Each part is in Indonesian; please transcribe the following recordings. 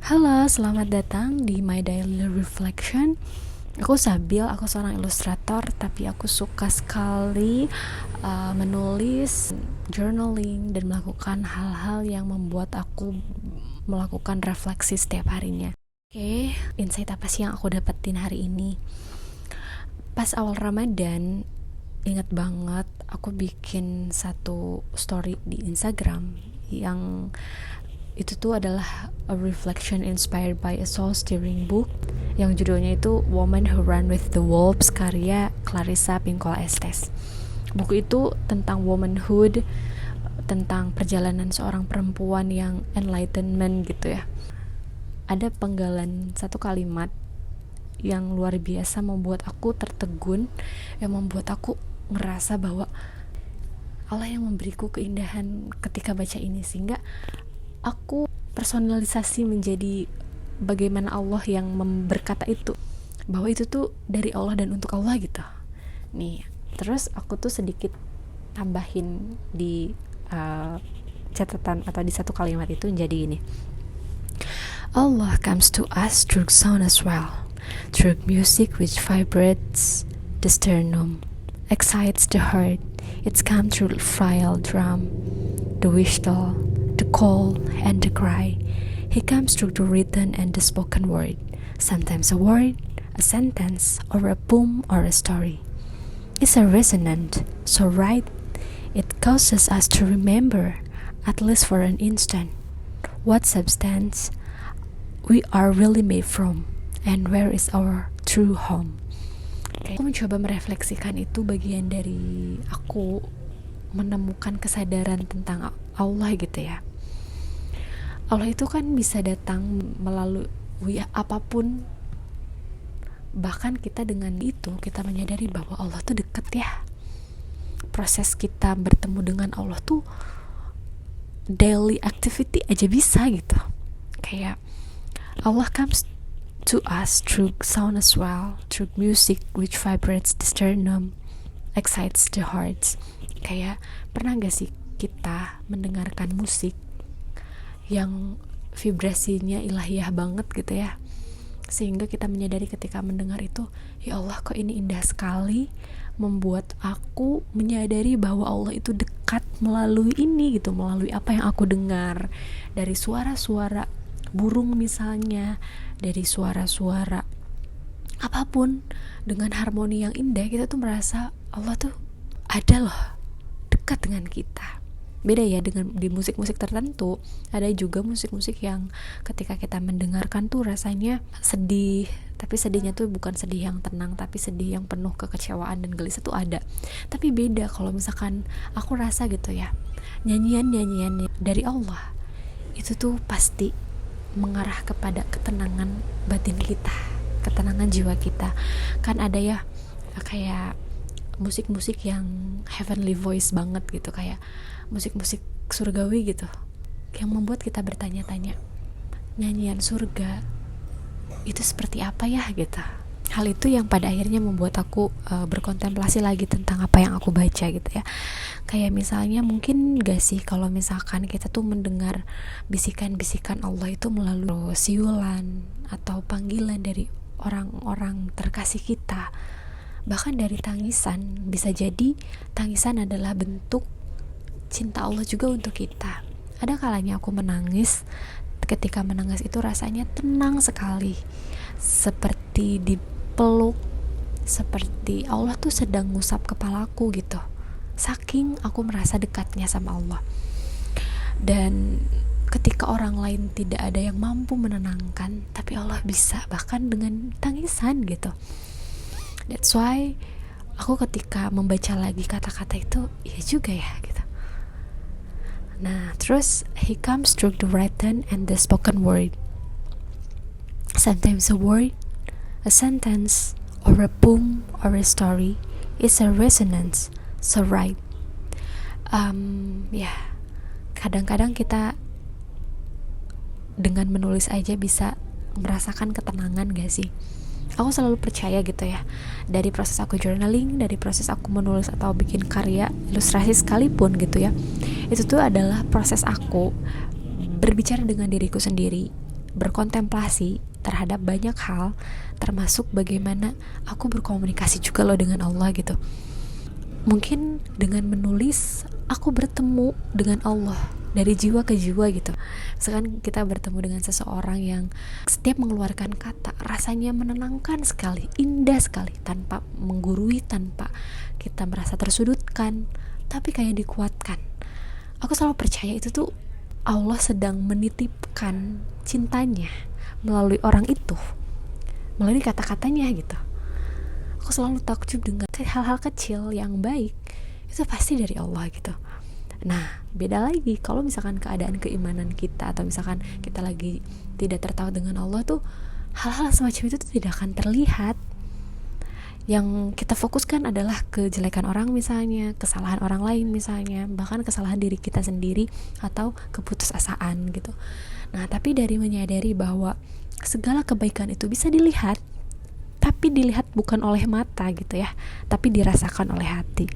Halo, selamat datang di My Daily Reflection. Aku Sabil, aku seorang ilustrator, tapi aku suka sekali menulis, journaling, dan melakukan hal-hal yang membuat aku melakukan refleksi setiap harinya. Oke, insight apa sih yang aku dapetin hari ini? Pas awal Ramadan, ingat banget aku bikin satu story di Instagram yang itu tuh adalah a reflection inspired by a soul stirring book yang judulnya itu Woman Who Ran with the Wolves karya Clarissa Pinkola Estes. Buku itu tentang womanhood, tentang perjalanan seorang perempuan yang enlightenment gitu ya. Ada penggalan satu kalimat yang luar biasa membuat aku tertegun, yang membuat aku ngerasa bahwa Allah yang memberiku keindahan ketika baca ini, sehingga aku personalisasi menjadi bagaimana Allah yang berkata itu, bahwa itu tuh dari Allah dan untuk Allah gitu. Nih, terus aku tuh sedikit tambahin di catatan atau di satu kalimat itu jadi ini. Allah comes to us through sound as well, through music which vibrates the sternum, excites the heart. It's come through frail drum, the whistle, the call and the cry. He comes through the written and the spoken word, sometimes a word, a sentence, or a poem or a story. It's a resonant, so right, it causes us to remember, at least for an instant, what substance we are really made from, and where is our true home. Aku mencoba merefleksikan itu, bagian dari aku menemukan kesadaran tentang Allah gitu ya. Allah itu kan bisa datang melalui apapun, bahkan kita dengan itu kita menyadari bahwa Allah tuh deket ya. Proses kita bertemu dengan Allah tuh daily activity aja bisa gitu. Kayak Allah comes to us through sound as well, through music which vibrates the sternum, excites the hearts. Kayak pernah gak sih kita mendengarkan musik yang vibrasinya ilahiyah banget gitu ya, sehingga kita menyadari ketika mendengar itu, ya Allah kok ini indah sekali, membuat aku menyadari bahwa Allah itu dekat melalui ini gitu, melalui apa yang aku dengar, dari suara-suara burung misalnya, dari suara-suara apapun, dengan harmoni yang indah, kita tuh merasa Allah tuh ada loh, dekat dengan kita. Beda ya dengan di musik-musik tertentu. Ada juga musik-musik yang ketika kita mendengarkan tuh rasanya sedih, tapi sedihnya tuh bukan sedih yang tenang, tapi sedih yang penuh kekecewaan dan gelisah tuh ada. Tapi beda kalau misalkan aku rasa gitu ya, nyanyian-nyanyian dari Allah itu tuh pasti mengarah kepada ketenangan batin kita, ketenangan jiwa kita. Kan ada ya kayak musik-musik yang heavenly voice banget gitu, kayak musik-musik surgawi gitu, yang membuat kita bertanya-tanya, nyanyian surga itu seperti apa ya gitu. Hal itu yang pada akhirnya membuat aku berkontemplasi lagi tentang apa yang aku baca gitu ya. Kayak misalnya mungkin gak sih kalau misalkan kita tuh mendengar bisikan-bisikan Allah itu melalui siulan atau panggilan dari orang-orang terkasih kita, bahkan dari tangisan. Bisa jadi tangisan adalah bentuk cinta Allah juga untuk kita. Ada kalanya aku menangis, ketika menangis itu rasanya tenang sekali, seperti dipeluk, seperti Allah tuh sedang ngusap kepalaku gitu, saking aku merasa dekatnya sama Allah. Dan ketika orang lain tidak ada yang mampu menenangkan, tapi Allah bisa, bahkan dengan tangisan gitu. That's why aku ketika membaca lagi kata-kata itu, ya juga ya gitu. Nah, terus He comes through the written and the spoken word, sometimes a word, a sentence, or a poem or a story is a resonance, so right. Kadang-kadang kita dengan menulis aja bisa merasakan ketenangan gak sih? Aku selalu percaya gitu ya, dari proses aku journaling, dari proses aku menulis atau bikin karya ilustrasi sekalipun gitu ya, itu tuh adalah proses aku berbicara dengan diriku sendiri, berkontemplasi terhadap banyak hal, termasuk bagaimana aku berkomunikasi juga loh dengan Allah gitu. Mungkin dengan menulis aku bertemu dengan Allah dari jiwa ke jiwa gitu. Misalkan kita bertemu dengan seseorang yang setiap mengeluarkan kata rasanya menenangkan sekali, indah sekali, tanpa menggurui, tanpa kita merasa tersudutkan, tapi kayak dikuatkan. Aku selalu percaya itu tuh Allah sedang menitipkan cintanya melalui orang itu, melalui kata-katanya gitu. Aku selalu takjub dengan hal-hal kecil yang baik, itu pasti dari Allah gitu. Nah, beda lagi kalau misalkan keadaan keimanan kita, atau misalkan kita lagi tidak tertaut dengan Allah tuh, hal-hal semacam itu tuh tidak akan terlihat. Yang kita fokuskan adalah kejelekan orang misalnya, kesalahan orang lain misalnya, bahkan kesalahan diri kita sendiri atau keputusasaan gitu. Nah, tapi dari menyadari bahwa segala kebaikan itu bisa dilihat, tapi dilihat bukan oleh mata gitu ya, tapi dirasakan oleh hati.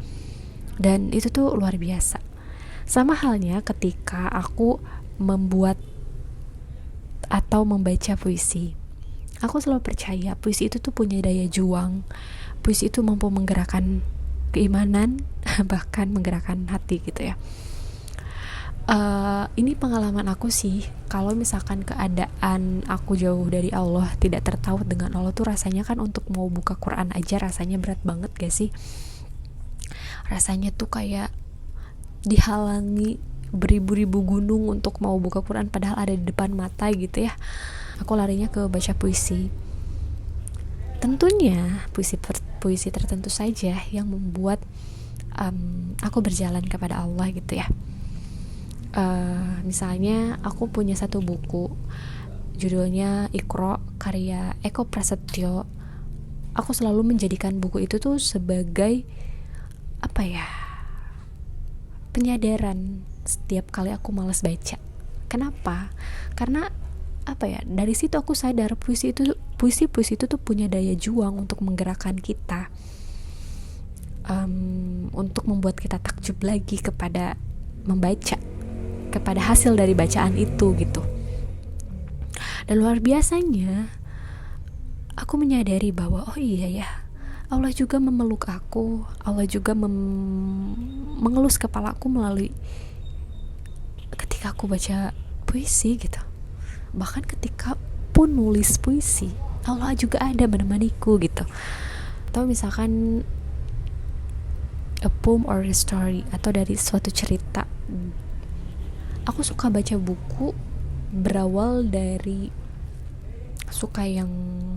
Dan itu tuh luar biasa. Sama halnya ketika aku membuat atau membaca puisi. Aku selalu percaya puisi itu tuh punya daya juang. Puisi itu mampu menggerakkan keimanan, bahkan menggerakkan hati gitu ya. Ini pengalaman aku sih. Kalau misalkan keadaan aku jauh dari Allah, tidak tertaut dengan Allah tuh rasanya kan untuk mau buka Quran aja rasanya berat banget gak sih? Rasanya tuh kayak dihalangi beribu-ribu gunung untuk mau buka Quran padahal ada di depan mata gitu ya. Aku larinya ke baca puisi. Tentunya puisi tertentu saja yang membuat aku berjalan kepada Allah gitu ya. Misalnya aku punya satu buku judulnya Iqra karya Eko Prasetyo. Aku selalu menjadikan buku itu tuh sebagai apa ya, penyadaran setiap kali aku malas baca. Kenapa? Karena apa ya, dari situ aku sadar puisi itu tuh punya daya juang untuk menggerakkan kita, untuk membuat kita takjub lagi kepada membaca, kepada hasil dari bacaan itu gitu. Dan luar biasanya aku menyadari bahwa oh iya ya, Allah juga memeluk aku, Allah juga mengelus kepalaku melalui ketika aku baca puisi gitu. Bahkan ketika pun nulis puisi, Allah juga ada menemaniku gitu. Atau misalkan a poem or a story, atau dari suatu cerita. Aku suka baca buku berawal dari suka yang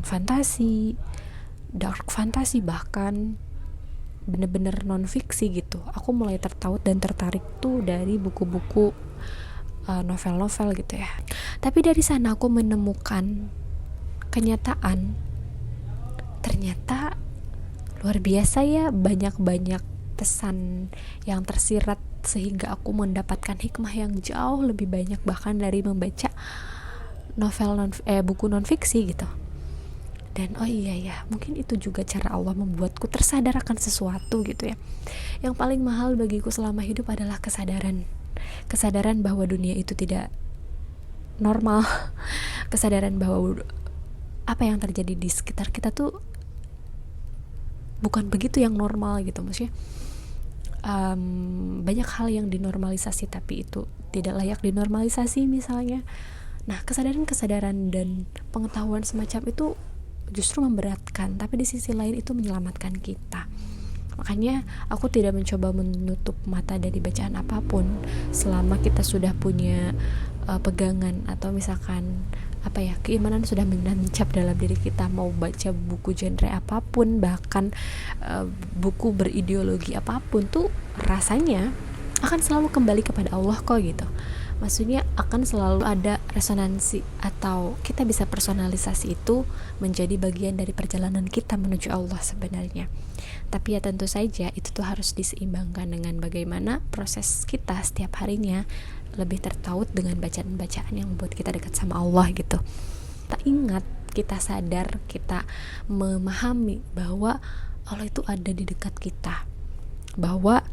fantasi, dark fantasi, bahkan bener-bener non fiksi gitu. Aku mulai tertaut dan tertarik tuh dari buku-buku novel-novel gitu ya. Tapi dari sana aku menemukan kenyataan, ternyata luar biasa ya, banyak pesan yang tersirat sehingga aku mendapatkan hikmah yang jauh lebih banyak bahkan dari membaca buku non fiksi gitu. Dan oh iya ya, mungkin itu juga cara Allah membuatku tersadar akan sesuatu gitu ya. Yang paling mahal bagiku selama hidup adalah kesadaran bahwa dunia itu tidak normal, kesadaran bahwa apa yang terjadi di sekitar kita tuh bukan begitu yang normal gitu. Maksudnya banyak hal yang dinormalisasi tapi itu tidak layak dinormalisasi misalnya. Nah, kesadaran dan pengetahuan semacam itu justru memberatkan, tapi di sisi lain itu menyelamatkan kita. Makanya aku tidak mencoba menutup mata dari bacaan apapun selama kita sudah punya pegangan, atau misalkan apa ya, keimanan sudah menancap dalam diri kita. Mau baca buku genre apapun, bahkan buku berideologi apapun tuh rasanya akan selalu kembali kepada Allah kok gitu. Maksudnya akan selalu ada resonansi, atau kita bisa personalisasi itu menjadi bagian dari perjalanan kita menuju Allah sebenarnya. Tapi ya tentu saja itu tuh harus diseimbangkan dengan bagaimana proses kita setiap harinya lebih tertaut dengan bacaan-bacaan yang membuat kita dekat sama Allah gitu. Kita ingat, kita sadar, kita memahami bahwa Allah itu ada di dekat kita, bahwa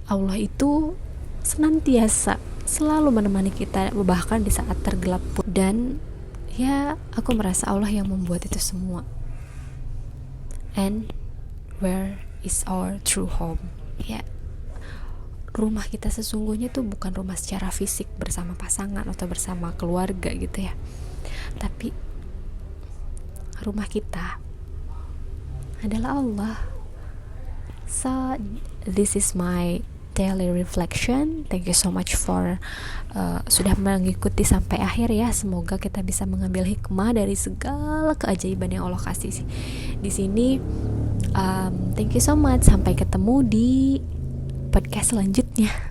Allah itu senantiasa selalu menemani kita bahkan di saat tergelap pun. Dan ya aku merasa Allah yang membuat itu semua. And where is our true home? Ya, rumah kita sesungguhnya tuh bukan rumah secara fisik bersama pasangan atau bersama keluarga gitu ya, tapi rumah kita adalah Allah. So this is my daily reflection. Thank you so much for sudah mengikuti sampai akhir ya. Semoga kita bisa mengambil hikmah dari segala keajaiban yang Allah kasih di sini. Thank you so much. Sampai ketemu di podcast selanjutnya.